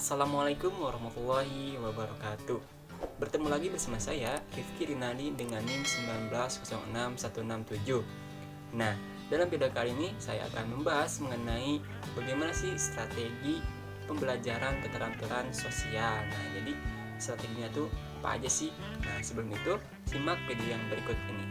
Assalamualaikum warahmatullahi wabarakatuh. Bertemu lagi bersama saya Rifki Rinadi dengan NIM 1906167. Nah, dalam video kali ini saya akan membahas mengenai bagaimana sih strategi pembelajaran keterampilan sosial. Nah, jadi strateginya tuh apa aja sih? Nah, sebelum itu simak video yang berikut ini.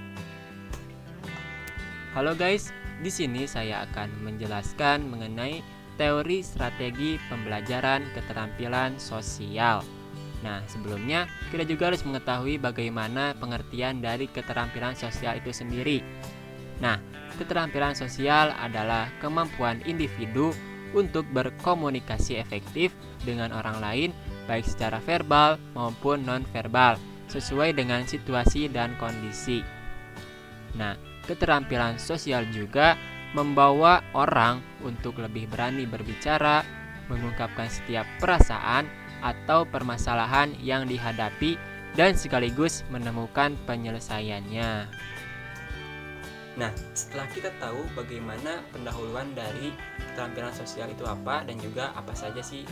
Halo guys, di sini saya akan menjelaskan mengenai teori strategi pembelajaran keterampilan sosial. Nah, sebelumnya kita juga harus mengetahui bagaimana pengertian dari keterampilan sosial itu sendiri. Nah, keterampilan sosial adalah kemampuan individu untuk berkomunikasi efektif dengan orang lain, baik secara verbal maupun non-verbal, sesuai dengan situasi dan kondisi. Nah, keterampilan sosial juga membawa orang untuk lebih berani berbicara, mengungkapkan setiap perasaan atau permasalahan yang dihadapi, dan sekaligus menemukan penyelesaiannya. Nah, setelah kita tahu bagaimana pendahuluan dari keterampilan sosial itu apa dan juga apa saja sih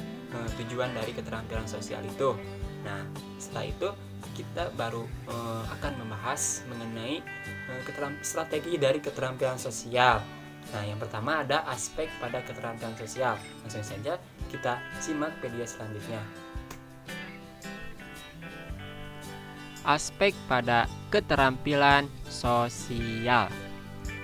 tujuan dari keterampilan sosial itu. Nah, setelah itu kita baru akan membahas mengenai strategi dari keterampilan sosial. Nah, yang pertama ada aspek pada keterampilan sosial. Langsung saja kita simak video selanjutnya. Aspek pada keterampilan sosial.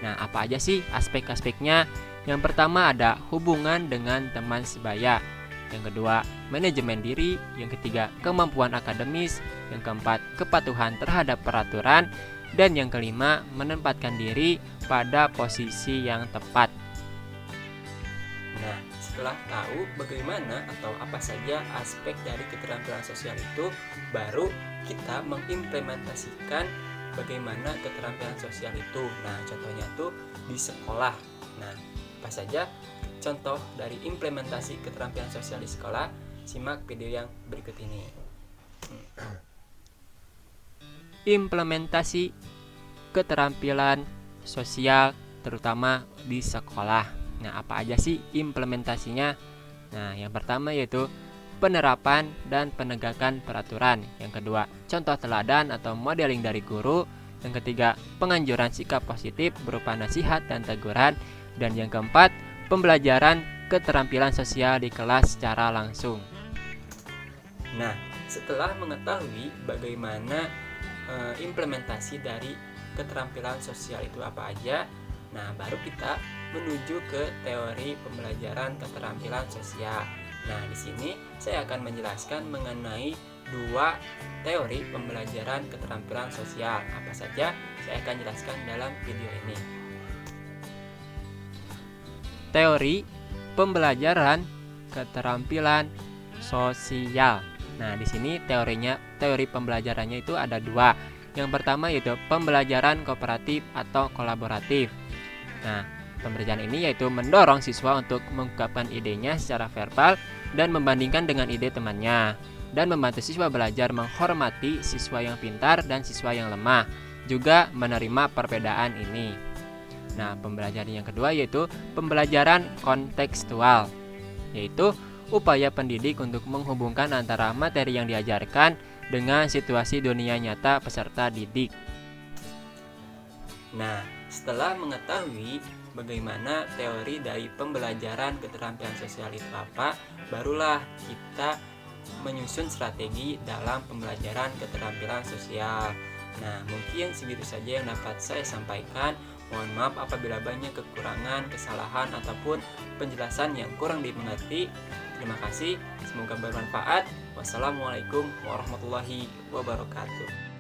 Nah, apa aja sih aspek-aspeknya? Yang pertama ada hubungan dengan teman sebaya. Yang kedua, manajemen diri. Yang ketiga, kemampuan akademis. Yang keempat, kepatuhan terhadap peraturan. Dan yang kelima, menempatkan diri pada posisi yang tepat. Nah, setelah tahu bagaimana atau apa saja aspek dari keterampilan sosial itu, baru kita mengimplementasikan bagaimana keterampilan sosial itu. Nah, contohnya tuh di sekolah. Nah, apa saja contoh dari implementasi keterampilan sosial di sekolah? Simak video yang berikut ini. Implementasi keterampilan sosial terutama di sekolah. Nah, apa aja sih implementasinya? Nah, yang pertama yaitu penerapan dan penegakan peraturan. Yang kedua, contoh teladan atau modeling dari guru. Yang ketiga, penganjuran sikap positif berupa nasihat dan teguran. Dan yang keempat, pembelajaran keterampilan sosial di kelas secara langsung. Nah, setelah mengetahui bagaimana implementasi dari keterampilan sosial itu apa aja, nah baru kita menuju ke teori pembelajaran keterampilan sosial. Nah, di sini saya akan menjelaskan mengenai dua teori pembelajaran keterampilan sosial. Apa saja saya akan jelaskan dalam video ini. Teori pembelajaran keterampilan sosial. Nah, di sini teori pembelajarannya itu ada dua. Yang pertama yaitu pembelajaran kooperatif atau kolaboratif. Nah, pembelajaran ini yaitu mendorong siswa untuk mengungkapkan idenya secara verbal dan membandingkan dengan ide temannya, dan membantu siswa belajar menghormati siswa yang pintar dan siswa yang lemah, juga menerima perbedaan ini. Nah, pembelajaran yang kedua yaitu pembelajaran kontekstual, yaitu upaya pendidik untuk menghubungkan antara materi yang diajarkan dengan situasi dunia nyata peserta didik. Nah, setelah mengetahui bagaimana teori dari pembelajaran keterampilan sosial itu apa, barulah kita menyusun strategi dalam pembelajaran keterampilan sosial. Nah, mungkin segitu saja yang dapat saya sampaikan. Mohon maaf apabila banyak kekurangan, kesalahan, ataupun penjelasan yang kurang dimengerti. Terima kasih, semoga bermanfaat. Wassalamualaikum warahmatullahi wabarakatuh.